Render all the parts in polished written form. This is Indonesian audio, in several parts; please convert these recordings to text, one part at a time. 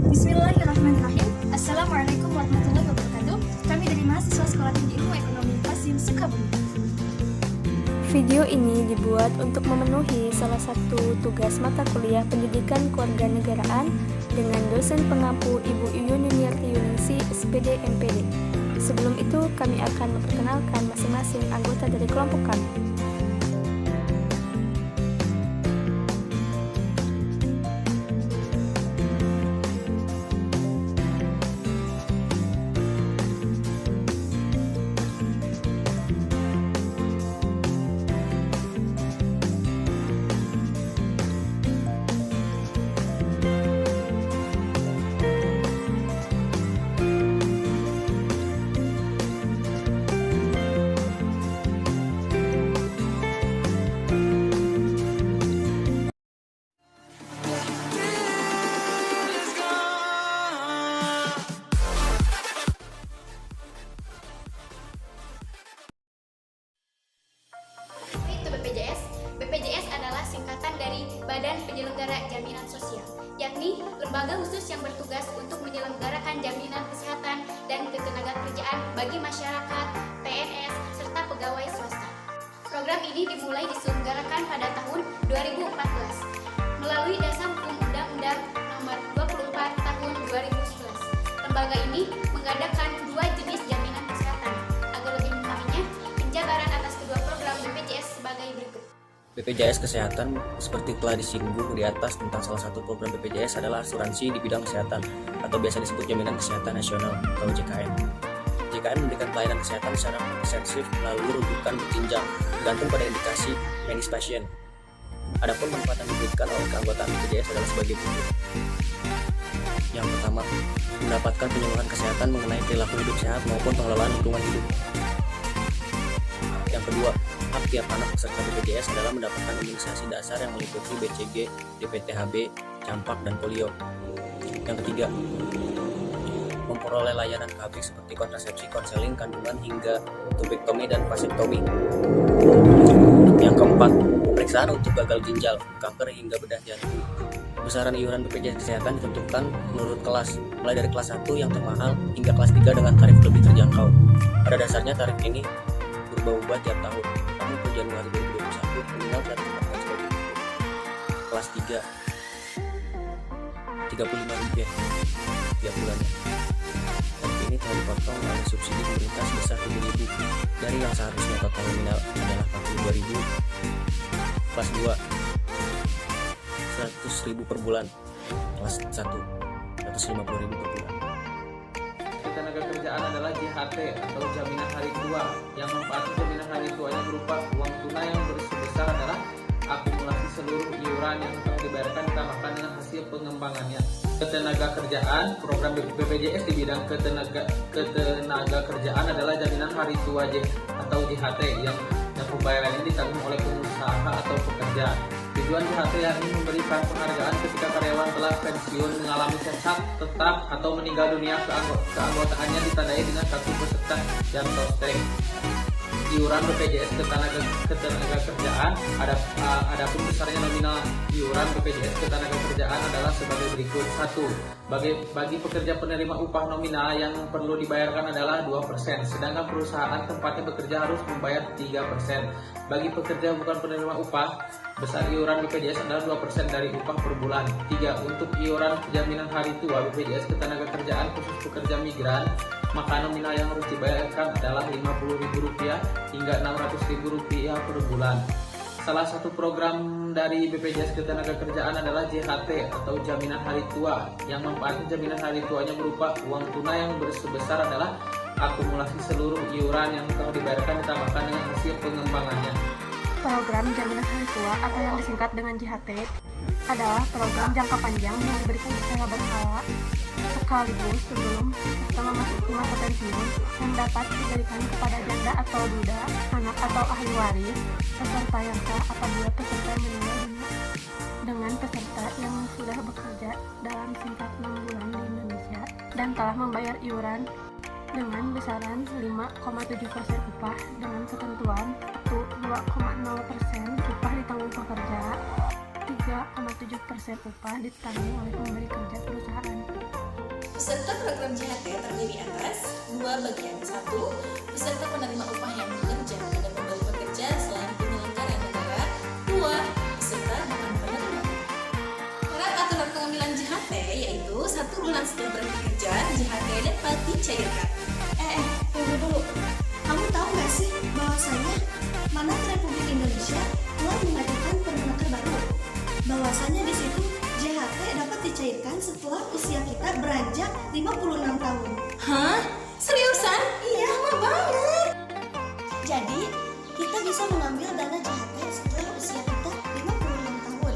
Bismillahirrahmanirrahim. Assalamualaikum warahmatullahi wabarakatuh. Kami dari mahasiswa Sekolah Tinggi Ilmu Ekonomi Qasim Sukabumi. Video ini dibuat untuk memenuhi salah satu tugas mata kuliah Pendidikan Kewarganegaraan dengan dosen pengampu Ibu Yuyun Yuniarti Yunisi, SPD MPD. Sebelum itu, kami akan memperkenalkan masing-masing anggota dari kelompok kami. Itu BPJS. BPJS adalah singkatan dari Badan Penyelenggara Jaminan Sosial, yakni lembaga khusus yang bertugas untuk menyelenggarakan jaminan kesehatan dan ketenagakerjaan bagi masyarakat, PNS, serta pegawai swasta. Program ini dimulai diselenggarakan pada tahun 2014 melalui dasar hukum Undang-Undang Nomor 24 Tahun 2011. Lembaga ini mengadakan dua jenis jaminan kesehatan. Agar lebih mengetahuinya, penjabaran atas kedua program BPJS sebagai berikut. BPJS Kesehatan seperti telah disinggung di atas tentang salah satu program BPJS adalah asuransi di bidang kesehatan atau biasa disebut Jaminan Kesehatan Nasional atau JKN. JKN memberikan pelayanan kesehatan secara komprehensif melalui rujukan berjenjang bergantung pada indikasi medis pasien. Adapun manfaat yang diberikan oleh keanggotaan BPJS adalah sebagai berikut. Yang pertama, mendapatkan penyuluhan kesehatan mengenai perilaku hidup sehat maupun pengelolaan lingkungan hidup. Yang kedua, hak tiap anak peserta BPJS adalah mendapatkan imunisasi dasar yang meliputi BCG, DPT-HB, campak, dan polio. Yang ketiga, memperoleh layanan KB seperti kontrasepsi, konseling, kandungan, hingga tubektomi dan vasektomi. Yang keempat, pemeriksaan untuk gagal ginjal, kanker, hingga bedah jantung. Besaran iuran BPJS Kesehatan ditentukan menurut kelas, mulai dari kelas 1 yang termahal hingga kelas 3 dengan tarif lebih terjangkau. Pada dasarnya tarif ini berubah-ubah tiap tahun, namun per Januari 2021 minimal Rp114.000. Kelas 3 Rp35 tiap bulannya. Tarif ini telah dipotong oleh subsidi pemerintah sebesar Rp7.000 dari yang seharusnya total nominal adalah Rp42.000. Kelas 2 Rp100.000 per bulan. Kelas 1 Rp150.000 per bulan. Ketenagakerjaan adalah JHT atau jaminan hari tua yang manfaat jaminan hari tuanya berupa uang tunai yang sebesar adalah akumulasi seluruh iuran yang telah dibayarkan ditambahkan dengan hasil pengembangannya. Ketenagakerjaan, program BPJS di bidang ketenagakerjaan adalah jaminan hari tua atau JHT yang pembayarannya ditanggung oleh pengusaha atau pekerja. Tujuan JHT yakni memberikan penghargaan ketika karyawan telah pensiun, mengalami cacat, tetap, atau meninggal dunia. Keanggotaannya ditandai dengan kartu peserta dan sostek. Iuran BPJS Ketenagakerjaan adapun besarnya nominal iuran BPJS Ketenagakerjaan adalah sebagai berikut. 1. Bagi pekerja penerima upah nominal yang perlu dibayarkan adalah 2%, sedangkan perusahaan tempatnya bekerja harus membayar 3%. Bagi pekerja bukan penerima upah, besar iuran BPJS adalah 2% dari upah per bulan. 3. Untuk iuran jaminan hari tua BPJS Ketenagakerjaan khusus pekerja migran, maka nominal yang harus dibayarkan adalah Rp50.000 hingga Rp600.000 per bulan. Salah satu program dari BPJS Ketenagakerjaan adalah JHT atau Jaminan Hari Tua yang manfaatnya jaminan hari tuanya berupa uang tunai yang sebesar adalah akumulasi seluruh iuran yang telah dibayarkan ditambahkan dengan hasil pengembangannya. Program Jaminan Hari Tua atau yang disingkat dengan JHT adalah program jangka panjang yang diberikan secara berkala sekaligus sebelum serta memasuki masa pensiun yang dapat diberikan kepada janda atau duda, anak atau ahli waris, peserta yang sah apabila peserta meninggal dunia, dengan peserta yang sudah bekerja dalam singkat 6 bulan di Indonesia dan telah membayar iuran dengan besaran 5,7% upah dengan ketentuan 2,0% upah ditanggung pekerja, 3,7% upah ditanggung oleh pemberi kerja perusahaan. Peserta program JHT terdiri atas dua bagian. Satu, peserta penerima upah yang bekerja dan memberi pekerja selain penyelenggara negara. Dua, peserta bukan penerima. Syarat aturan pengambilan JHT yaitu 1 bulan setelah berhenti kerja, JHT dapat dicairkan. Tunggu dulu. Kamu tahu nggak sih bahwasanya Manat Republik Indonesia telah mengajukan permenaker baru? Bahwasanya di situ JHT dapat dicairkan setelah usia kita beranjak 56 tahun. Hah? Seriusan? Iya, lama banget. Jadi, kita bisa mengambil dana JHT setelah usia kita 56 tahun.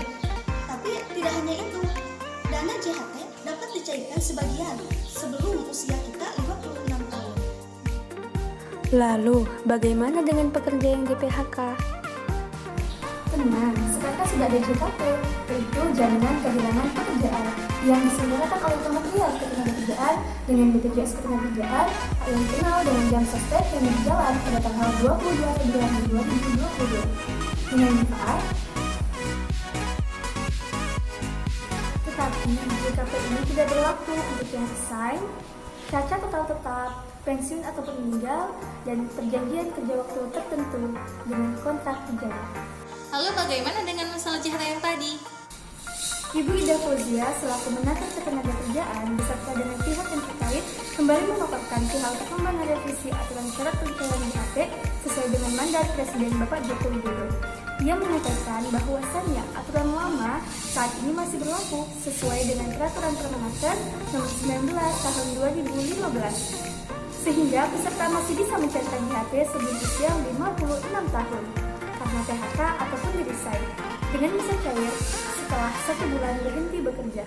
Tapi tidak hanya itu, dana JHT dapat dicairkan sebagian sebelum usia kita 56 tahun. Lalu, bagaimana dengan pekerja yang di PHK? Tenang, sekarang sudah ada JKP, yaitu Jaminan Kehilangan Pekerjaan, yang diselenggarakan oleh Kementerian Ketenagakerjaan dengan BPJS Ketenagakerjaan yang dikenal dengan jam sostek yang berjalan pada tanggal 22 Februari 2022. Dengan manfaat, tetapi JKP ini tidak berlaku untuk yang resign, cacat atau tetap, pensiun ataupun meninggal, dan perjanjian kerja waktu tertentu dengan kontrak kerja. Lalu bagaimana dengan masalah JHT yang tadi? Ibu Ida Fauzia selaku Menakar Ketenagakerjaan beserta dengan pihak yang terkait kembali memaparkan perihal perkembangan revisi aturan syarat pencairan JHT sesuai dengan mandat Presiden Bapak Joko Widodo. Ia mengatakan bahwasannya aturan lama saat ini masih berlaku sesuai dengan Peraturan Permenaker Nomor 19 Tahun 2015, sehingga peserta masih bisa mencairkan JHT sebelum usia 56 tahun karena PHK ataupun di-resign dengan bisa cair setelah 1 bulan berhenti bekerja.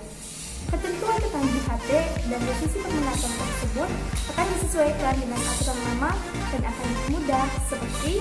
Ketentuan tentang JHT dan revisi permenaker tersebut akan disesuaikan dengan aturan lama dan akan dipermudah seperti